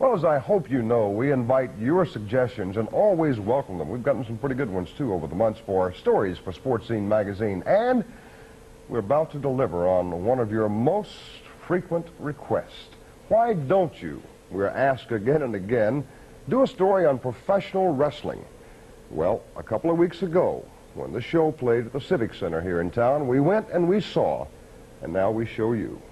Well, as I hope you know, we invite your suggestions and always welcome them. We've gotten some pretty good ones, too, over the months for Stories for Sports Scene magazine. And we're about to deliver on one of your most frequent requests. Why don't you, we're asked again and again, do a story on professional wrestling? Well, a couple of weeks ago, when the show played at the Civic Center here in town, we went and we saw, and now we show you.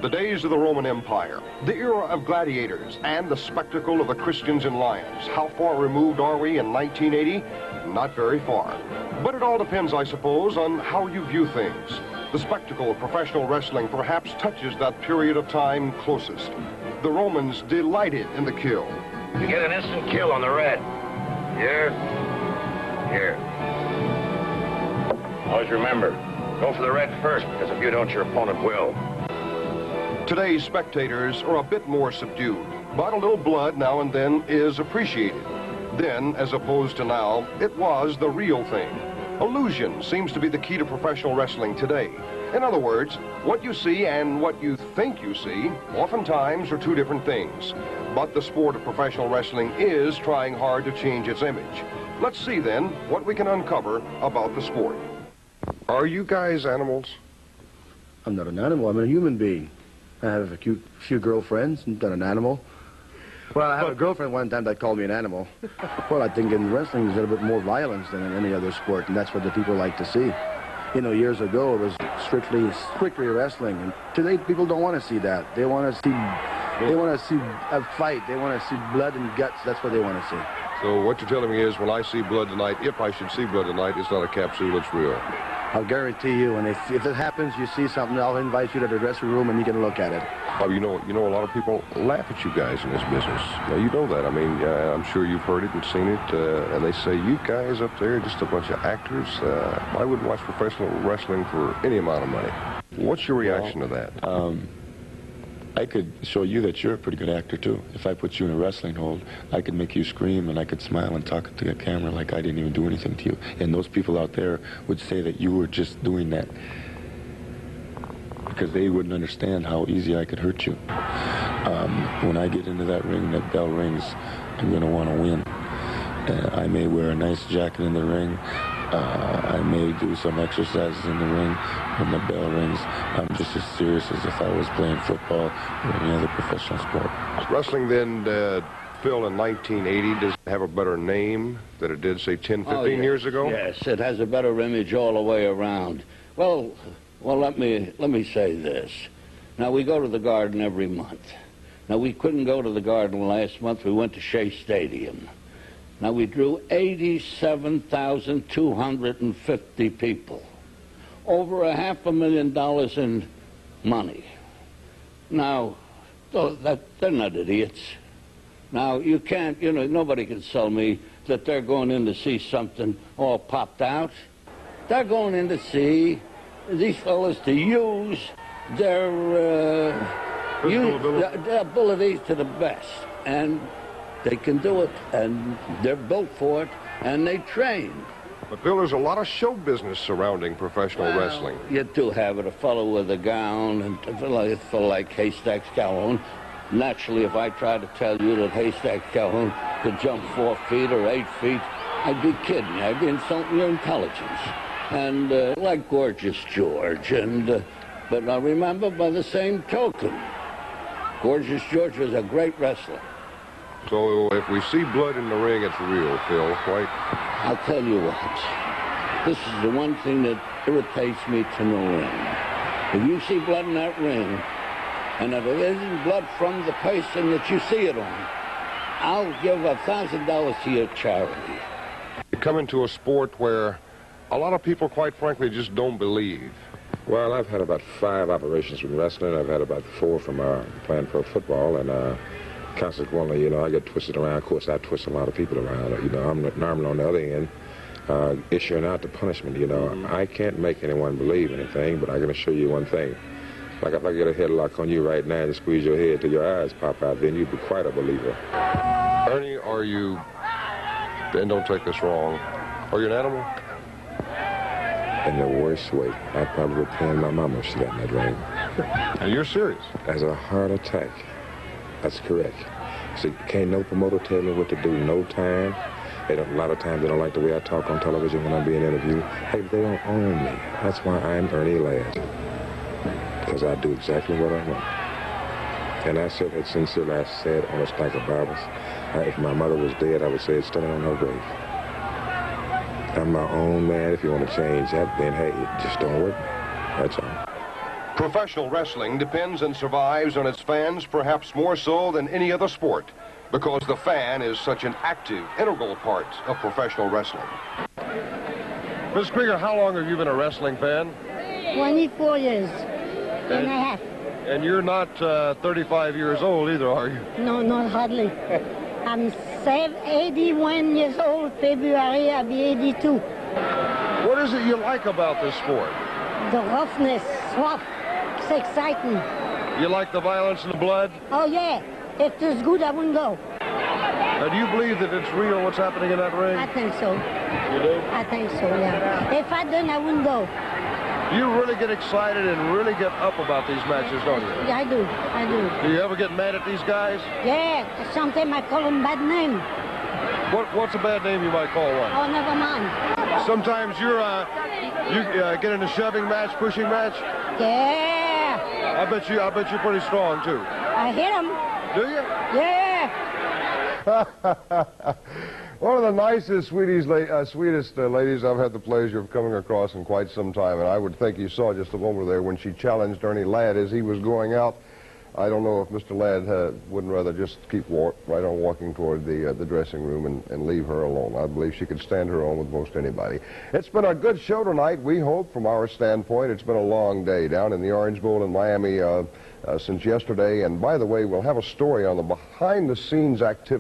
The days of the Roman Empire, the era of gladiators, and the spectacle of the Christians and lions. How far removed are we in 1980? Not very far. But it all depends, I suppose, on how you view things. The spectacle of professional wrestling perhaps touches that period of time closest. The Romans delighted in the kill. You get an instant kill on the red. Here. Here. Always remember, go for the red first, because if you don't, your opponent will. Today's spectators are a bit more subdued, but a little blood now and then is appreciated. Then, as opposed to now, it was the real thing. Illusion seems to be the key to professional wrestling today. In other words, what you see and what you think you see oftentimes are two different things. But the sport of professional wrestling is trying hard to change its image. Let's see then what we can uncover about the sport. Are you guys animals? I'm not an animal, I'm a human being. I have a few girlfriends, I'm not an animal. Well, I had a girlfriend one time that called me an animal. Well, I think in wrestling there's a little bit more violence than in any other sport, and that's what the people like to see. You know, years ago it was strictly wrestling, and today people don't want to see that. They want to see a fight. They want to see blood and guts. That's what they want to see. So what you're telling me is, when I see blood tonight, if I should see blood tonight, it's not a capsule, it's real. I'll guarantee you, and if it happens, you see something, I'll invite you to the dressing room and you can look at it. Oh, you know, a lot of people laugh at you guys in this business. Now, you know that. I mean, I'm sure you've heard it and seen it, and they say, you guys up there are just a bunch of actors. I wouldn't watch professional wrestling for any amount of money. What's your reaction to that? I could show you that you're a pretty good actor, too. If I put you in a wrestling hold, I could make you scream, and I could smile and talk to the camera like I didn't even do anything to you. And those people out there would say that you were just doing that because they wouldn't understand how easy I could hurt you. When I get into that ring, that bell rings, I'm going to want to win. I may wear a nice jacket in the ring. I may do some exercises in the ring. When the bell rings, I'm just as serious as if I was playing football or any other professional sport. Wrestling then, Phil, in 1980, does it have a better name than it did, say, 10, 15 years ago? Yes, it has a better image all the way around. Well, let me say this. Now, we go to the Garden every month. Now, we couldn't go to the Garden last month. We went to Shea Stadium. Now, we drew 87,250 people. Over $500,000 in money. Now, they're not idiots. Now, you can't, nobody can tell me that they're going in to see something all popped out. They're going in to see these fellas to use their abilities to the best. And they can do it, and they're built for it, and they train. But, Bill, there's a lot of show business surrounding professional wrestling. You do have it, a fellow with a gown, and a fellow like Haystack Calhoun. Naturally, if I tried to tell you that Haystack Calhoun could jump 4 feet or 8 feet, I'd be kidding you. I'd be insulting your intelligence. And like Gorgeous George, but now remember, by the same token, Gorgeous George was a great wrestler. So if we see blood in the ring, it's real, Phil, right? I'll tell you what. This is the one thing that irritates me to no end. If you see blood in that ring, and if it isn't blood from the person that you see it on, I'll give $1,000 to your charity. You come into a sport where a lot of people, quite frankly, just don't believe. Well, I've had about 5 operations from wrestling. I've had about 4 from playing pro football, and consequently, I get twisted around. Of course, I twist a lot of people around. I'm normally on the other end, issuing out the punishment. I can't make anyone believe anything, but I can assure you one thing. Like if I get a headlock on you right now and squeeze your head till your eyes pop out, then you'd be quite a believer. Ernie, are you And don't take this wrong. Are you an animal? In the worst way. I'd probably repent my mama if she got in that ring. And you're serious? As a heart attack. That's correct. See, can't no promoter tell me what to do no time. A lot of times they don't like the way I talk on television when I'm being interviewed. Hey, they don't own me. That's why I'm Ernie Ladd. Because I do exactly what I want. And I said it sincerely. I said on a stack of Bibles, if my mother was dead, I would say it's still on her grave. I'm my own man. If you want to change that, then hey, it just don't work. That's all. Professional wrestling depends and survives on its fans perhaps more so than any other sport, because the fan is such an active, integral part of professional wrestling. Ms. Krieger, how long have you been a wrestling fan? 24 years and a half. And you're not 35 years old either, are you? No, not hardly. I'm 81 years old. February, I'll be 82. What is it you like about this sport? The roughness, rough, it's exciting. You like the violence and the blood? Oh, yeah. If it was good, I wouldn't go. Do you believe that it's real what's happening in that ring? I think so. You do? I think so, yeah. If I didn't, I wouldn't go. You really get excited and really get up about these matches, don't you? Yeah, I do. I do. Do you ever get mad at these guys? Yeah, sometimes I call them bad name. What's a bad name you might call one? Oh, never mind. Sometimes you get in a shoving match, pushing match. Yeah. I bet you're pretty strong too. I hit them. Do you? Yeah. One of the nicest, sweetest ladies I've had the pleasure of coming across in quite some time, and I would think you saw just a moment there when she challenged Ernie Ladd as he was going out. I don't know if Mr. Ladd wouldn't rather just keep right on walking toward the dressing room and leave her alone. I believe she could stand her own with most anybody. It's been a good show tonight, we hope, from our standpoint. It's been a long day down in the Orange Bowl in Miami since yesterday. And by the way, we'll have a story on the behind-the-scenes activity